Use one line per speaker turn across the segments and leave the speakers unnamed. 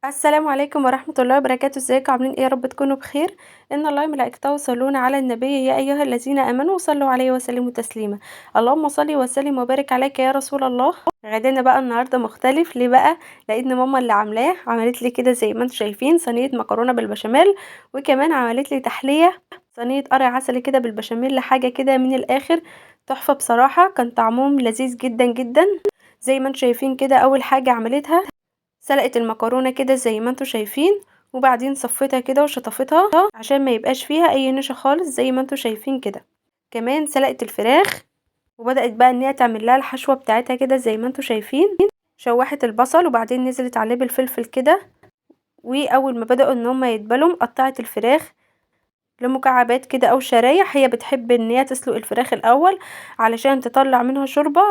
السلام عليكم ورحمة الله وبركاته. ازيكم عاملين ايه؟ يا رب تكونوا بخير. ان الله وملائكته يصلون على النبي يا ايها الذين امنوا صلوا عليه وسلموا تسليما. اللهم صل وسلم وبارك عليك يا رسول الله. غدانا بقى النهارده مختلف ليه بقى؟ لان ماما اللي عاملاه، عملت لي كده زي ما انتم شايفين صينيه مكرونه بالبشاميل، وكمان عملت لي تحليه صينيه قرع عسل كده بالبشاميل، حاجه كده من الاخر تحفه بصراحه. كان طعمهم لذيذ جدا جدا. زي ما انتم شايفين كده، اول حاجه عملتها سلقت المكرونة كده زي ما انتوا شايفين، وبعدين صفيتها كده وشطفتها عشان ما يبقاش فيها اي نشا خالص زي ما انتوا شايفين كده. كمان سلقت الفراخ، وبدأت بقى ان هي تعمل لها الحشوة بتاعتها كده زي ما انتوا شايفين. شوحت البصل وبعدين نزلت عليه بالفلفل كده، واول ما بدأوا ان هما يتبلوا قطعت الفراخ لمكعبات كده او شرايح. هي بتحب ان هي تسلق الفراخ الاول علشان تطلع منها شوربة،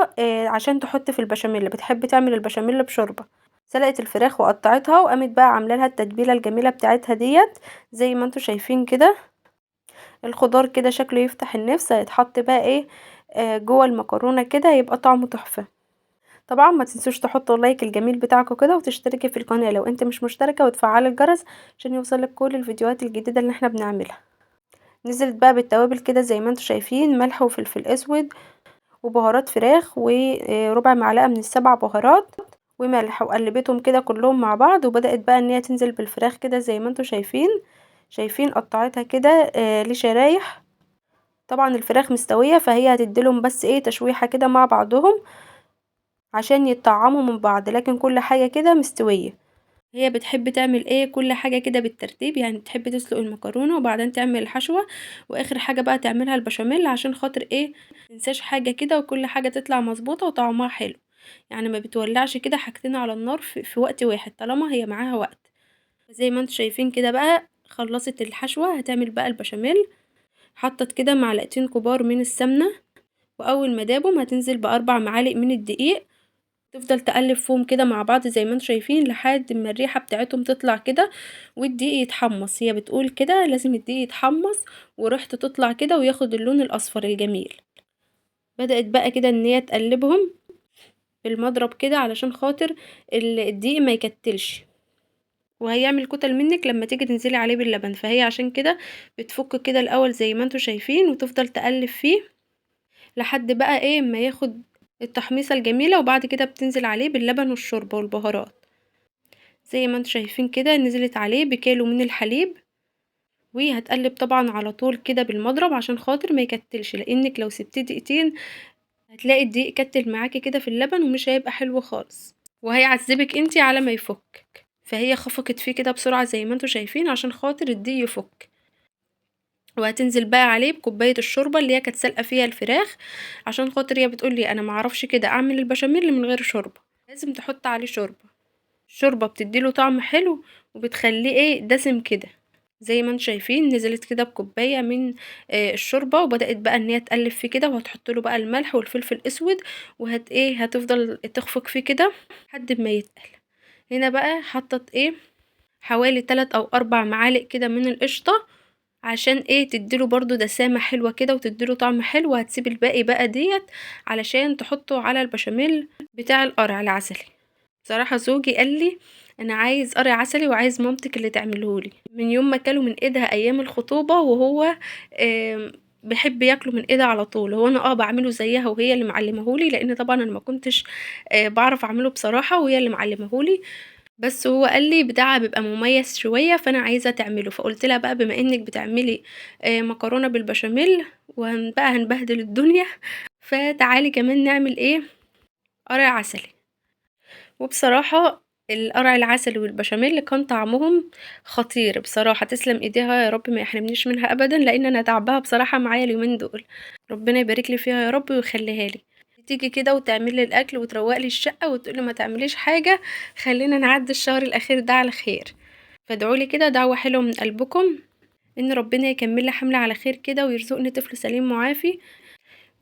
عشان تحط في البشاميل، بتحب تعمل البشاميل بشوربة. سلقت الفراخ وقطعتها وقامت بقى عامله لها التتبيله الجميله بتاعتها ديت زي ما انتوا شايفين كده. الخضار كده شكله يفتح النفس، هيتحط بقى ايه جوه المكرونه كده، يبقى طعمه تحفه. طبعا ما تنسوش تحطوا اللايك الجميل بتاعكم كده، وتشتركي في القناه لو انت مش مشتركه، وتفعلي الجرس عشان يوصلك كل الفيديوهات الجديده اللي احنا بنعملها. نزلت بقى بالتوابل كده زي ما انتوا شايفين، ملح وفلفل اسود وبهارات فراخ وربع معلقه من السبع بهارات وملح، وقلبتهم كده كلهم مع بعض. وبدأت بقى ان هي تنزل بالفراخ كده زي ما انتوا شايفين قطعتها كده لشرايح. طبعا الفراخ مستوية، فهي هتديلهم بس ايه تشويحة كده مع بعضهم عشان يتطعموا من بعض، لكن كل حاجة كده مستوية. هي بتحب تعمل ايه كل حاجة كده بالترتيب، يعني بتحب تسلق المكرونة وبعدين تعمل الحشوة، واخر حاجة بقى تعملها البشاميل عشان خاطر ايه متنساش حاجة كده، وكل حاجة تطلع مظبوطة وطعمها حلو. يعني ما بتولعش كده حاجتين على النار في وقت واحد طالما هي معاها وقت. زي ما انتوا شايفين كده بقى، خلصت الحشوة هتعمل بقى البشاميل. حطت كده معلقتين كبار من السمنة، واول ما دابهم هتنزل باربع معالق من الدقيق. تفضل تقلب فيهم كده مع بعض زي ما انتوا شايفين لحد ما الريحة بتاعتهم تطلع كده، والدقيق يتحمص. هي بتقول كده لازم الدقيق يتحمص وريحته تطلع كده وياخد اللون الاصفر الجميل. بدأت بقى كده ان هي تقلبهم بالمضرب كده علشان خاطر الدقيق ما يكتلش، وهيعمل كتل منك لما تيجي تنزلي عليه باللبن. فهي عشان كده بتفك كده الاول زي ما انتوا شايفين، وتفضل تقلب فيه لحد بقى ايه ما ياخد التحميصه الجميله، وبعد كده بتنزل عليه باللبن والشوربه والبهارات. زي ما انتوا شايفين كده نزلت عليه بكيلو من الحليب، وهتقلب طبعا على طول كده بالمضرب عشان خاطر ما يكتلش، لانك لو سبتيه دقيقتين هتلاقي الدقيق كتل معاكي كده في اللبن ومش هيبقى حلو خالص، وهيعذبك انتي على ما يفك. فهي خفقت فيه كده بسرعة زي ما انتوا شايفين عشان خاطر الدقيق يفك. وهتنزل بقى عليه بكوباية الشوربة اللي هي كانت سالقة فيها الفراخ، عشان خاطر هي بتقولي انا معرفش كده اعمل البشاميل من غير شوربة، لازم تحط عليه شوربة. الشوربة بتديله طعم حلو وبتخليه ايه دسم كده. زي ما انتم شايفين نزلت كده بكوبايه من الشوربه، وبدات بقى ان هي تقلب فيه كده، وهتحط له بقى الملح والفلفل الاسود، هتفضل تخفق فيه كده لحد ما يتقل. هنا بقى حطت حوالي 3 او 4 معالق كده من القشطه، عشان تديله برضو دسامة حلوة كده وتديله طعم حلو. وهتسيب الباقي بقى ديت علشان تحطه على البشاميل بتاع القرع العسلي. بصراحة زوجي قال لي انا عايز قرع عسلي وعايز مامتك اللي تعملهولي، من يوم ما كلوا من ايدها ايام الخطوبة، وهو بيحب ياكله من ايدها على طول. هو انا بعمله زيها وهي اللي معلمهولي، لان طبعا انا ما كنتش بعرف اعمله بصراحة، وهي اللي معلمهولي. بس هو قال لي بتاعها بيبقى مميز شوية، فانا عايزة تعمله. فقلت لها بقى بما انك بتعملي مكرونة بالبشاميل وهنبقى هنبهدل الدنيا، فتعالي كمان نعمل قرع عسلي. وبصراحة القرع العسل والبشاميل كان طعمهم خطير بصراحة. تسلم ايديها يا رب، ما يحرمنيش منها ابدا، لان انا تعبها بصراحة معايا اليومين دول. ربنا يبارك لي فيها يا رب ويخليها لي. تيجي كده وتعمل لي الاكل وتروق لي الشقة وتقولي ما تعمليش حاجة، خلينا نعدي الشهر الاخير ده على خير. فادعوا لي كده دعوة حلوة من قلبكم ان ربنا يكمل لي حملة على خير كده، ويرزقني طفل سليم معافي،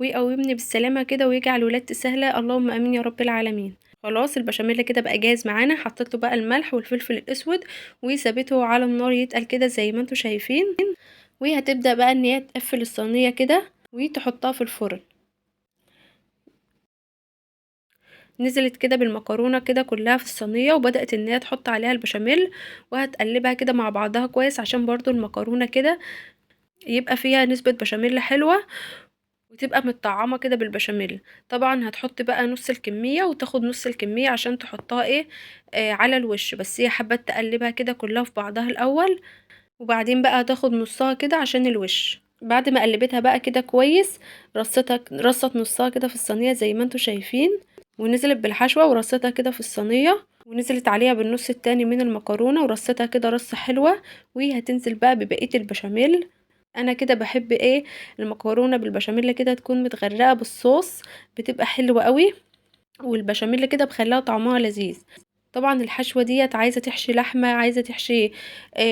ويقومني بالسلامة كده، ويجعل ولادتي سهلة، اللهم امين يا رب العالمين. خلاص البشاميل كده بقى جاهز معانا. حطيت له بقى الملح والفلفل الاسود، وسابته على النار يتقل كده زي ما انتم شايفين. وهتبدأ بقى ان هي تقفل الصينية كده وتحطها في الفرن. نزلت كده بالمكرونة كده كلها في الصينية، وبدأت ان هي تحط عليها البشاميل، وهتقلبها كده مع بعضها كويس عشان برضو المكرونة كده يبقى فيها نسبة بشاميل حلوة، وتبقى متطعمة كده بالبشاميل. طبعا هتحط بقى نص الكمية وتاخد نص الكمية عشان تحطها ايه على الوش، بس هي حابة تقلبها كده كلها في بعضها الاول، وبعدين بقى هتاخد نصها كده عشان الوش. بعد ما قلبتها بقى كده كويس، رصت نصها كده في الصينية زي ما انتوا شايفين، ونزلت بالحشوة ورصتها كده في الصينية، ونزلت عليها بالنص التاني من المكرونة ورصتها كده رصة حلوة، وهتنزل بقى ببقية البشاميل. انا كده بحب ايه المكرونة بالبشاميل كده تكون متغرقة بالصوص، بتبقى حلوة قوي، والبشاميل كده بخليها طعمها لذيذ. طبعا الحشوة ديت عايزة تحشي لحمة، عايزة تحشي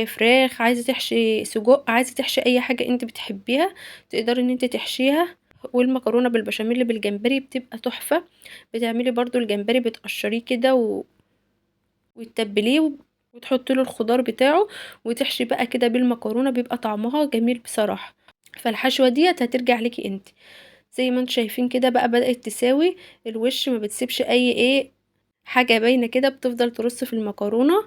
فراخ، عايزة تحشي سجق، عايزة تحشي اي حاجة انت بتحبيها تقدري ان انت تحشيها. والمكرونة بالبشاميل بالجمبري بتبقى تحفة. بتعملي برضو الجمبري بتقشريه كده وتتبليه وتحطي له الخضار بتاعه، وتحشي بقى كده بالمكرونة، بيبقى طعمها جميل بصراحة. فالحشوة ديت هترجع ليكي انت. زي ما انتوا شايفين كده بقى بدأت تساوي الوش، ما بتسيبش اي حاجة باينة كده، بتفضل ترص في المكرونة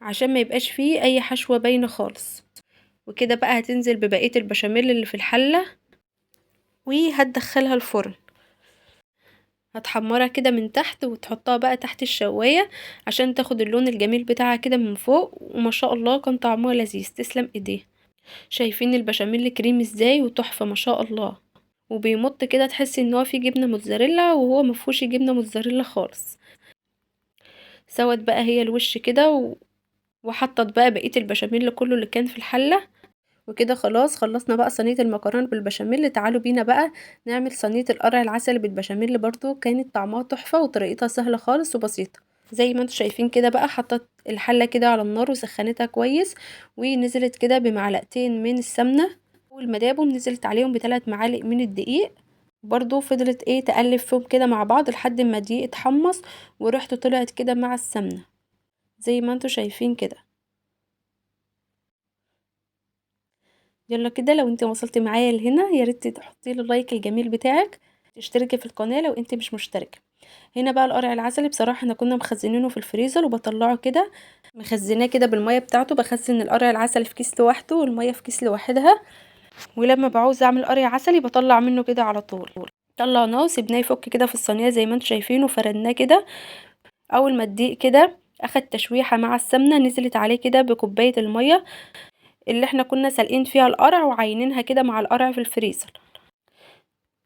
عشان ما يبقاش فيه اي حشوة باينة خالص. وكده بقى هتنزل ببقية البشاميل اللي في الحلة، وهتدخلها الفرن. هتحمرها كده من تحت وتحطها بقى تحت الشواية عشان تاخد اللون الجميل بتاعها كده من فوق، وما شاء الله كان طعمها لذيذ، تسلم ايديه. شايفين البشاميل كريم ازاي وتحفة ما شاء الله، وبيمط كده تحسي ان هو فيه جبنة موتزاريلا وهو مفهوش جبنة موتزاريلا خالص. سوت بقى هي الوش كده وحطت بقى بقية البشاميل كله اللي كان في الحلة. وكده خلاص خلصنا بقى صينية المكرونة بالبشاميل. تعالوا بينا بقى نعمل صينية القرع العسل بالبشاميل، برضو كانت طعمها تحفة وطريقتها سهلة خالص وبسيطة. زي ما انتوا شايفين كده بقى حطت الحلة كده على النار وسخنتها كويس، ونزلت كده بمعلقتين من السمنة، والمدابم نزلت عليهم ب3 معالق من الدقيق. برضو فضلت تقلب فيهم كده مع بعض لحد ما الدقيق اتحمص وريحته طلعت كده مع السمنة زي ما انتوا شايفين كده. يلا كده لو انت وصلتي معايا لهنا يا ريت تحطي لي اللايك الجميل بتاعك، تشتركي في القناه لو انت مش مشتركه. هنا بقى القرع العسلي بصراحه احنا كنا مخزنينه في الفريزر وبطلعه كده، مخزناه كده بالميه بتاعته. بخزن القرع العسلي في كيس لوحده والميه في كيس لوحدها، ولما بعوز اعمل قرع عسلي بطلع منه كده على طول. طلعناه وسيبناه يفك كده في الصينيه زي ما انتم شايفين، وفردناه كده. اول ما الدقيق كده اخد تشويحه مع السمنه، نزلت عليه كده بكوبايه الميه اللي احنا كنا سالقين فيها القرع وعينينها كده مع القرع في الفريزر.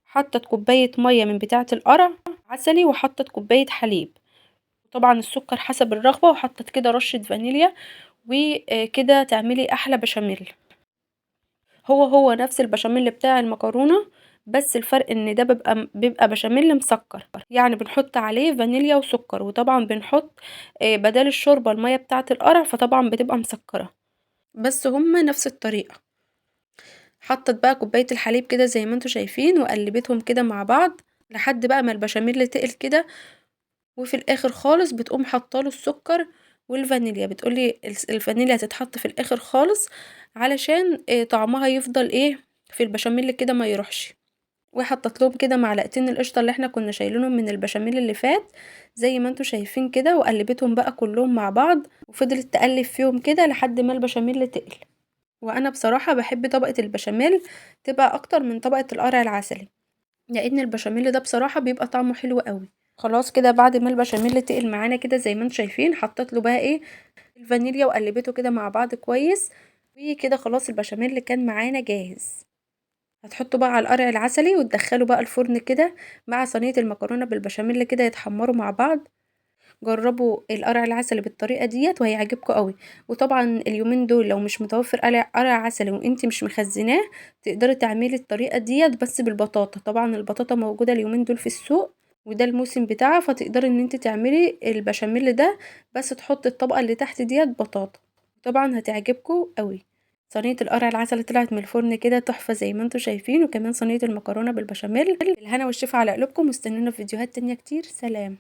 حطت كوباية مية من بتاعة القرع عسلي، وحطت كوباية حليب، طبعا السكر حسب الرغبة، وحطت كده رشة فانيليا، وكده تعملي احلى بشاميل. هو نفس البشاميل بتاع المكرونة، بس الفرق ان ده بيبقى بشاميل مسكر، يعني بنحط عليه فانيليا وسكر، وطبعا بنحط بدل الشوربة المية بتاعة القرع، فطبعا بتبقى مسكرة، بس هما نفس الطريقة. حطت بقى كوباية الحليب كده زي ما انتوا شايفين، وقلبتهم كده مع بعض لحد بقى ما البشاميل تقل كده، وفي الاخر خالص بتقوم حطاله السكر والفانيليا. بتقولي الفانيليا هتتحط في الاخر خالص علشان طعمها يفضل في البشاميل كده ما يروحش. وحطت لهم كده معلقتين القشطه اللي احنا كنا شايلينهم من البشاميل اللي فات زي ما انتوا شايفين كده، وقلبتهم بقى كلهم مع بعض، وفضلت تقلب فيهم كده لحد ما البشاميل تقل. وانا بصراحة بحب طبقة البشاميل تبقى اكتر من طبقة القرع العسلي، لان البشاميل ده بصراحة بيبقى طعمه حلو قوي. خلاص كده بعد ما البشاميل تقل معانا كده زي ما انتم شايفين، حطيت له بقى الفانيليا وقلبته كده مع بعض كويس. وكده خلاص البشاميل كان معانا جاهز. هتحطه بقى على القرع العسلي وتدخله بقى الفرن كده مع صينية المكرونة بالبشاميل كده يتحمروا مع بعض. جربوا القرع العسلي بالطريقه ديت وهيعجبكم قوي. وطبعا اليومين دول لو مش متوفر قرع عسلي وانتي مش مخزناه، تقدري تعملي الطريقه ديت بس بالبطاطا. طبعا البطاطا موجوده اليومين دول في السوق، وده الموسم بتاعها، فتقدري ان انت تعملي البشاميل ده بس تحطي الطبقه اللي تحت ديت بطاطا. طبعا هتعجبكم قوي. صينيه القرع العسلي طلعت من الفرن كده تحفه زي ما انتم شايفين، وكمان صينيه المكرونه بالبشاميل. الهنا والشفا على قلوبكم، واستنونا في فيديوهات تانية كتير. سلام.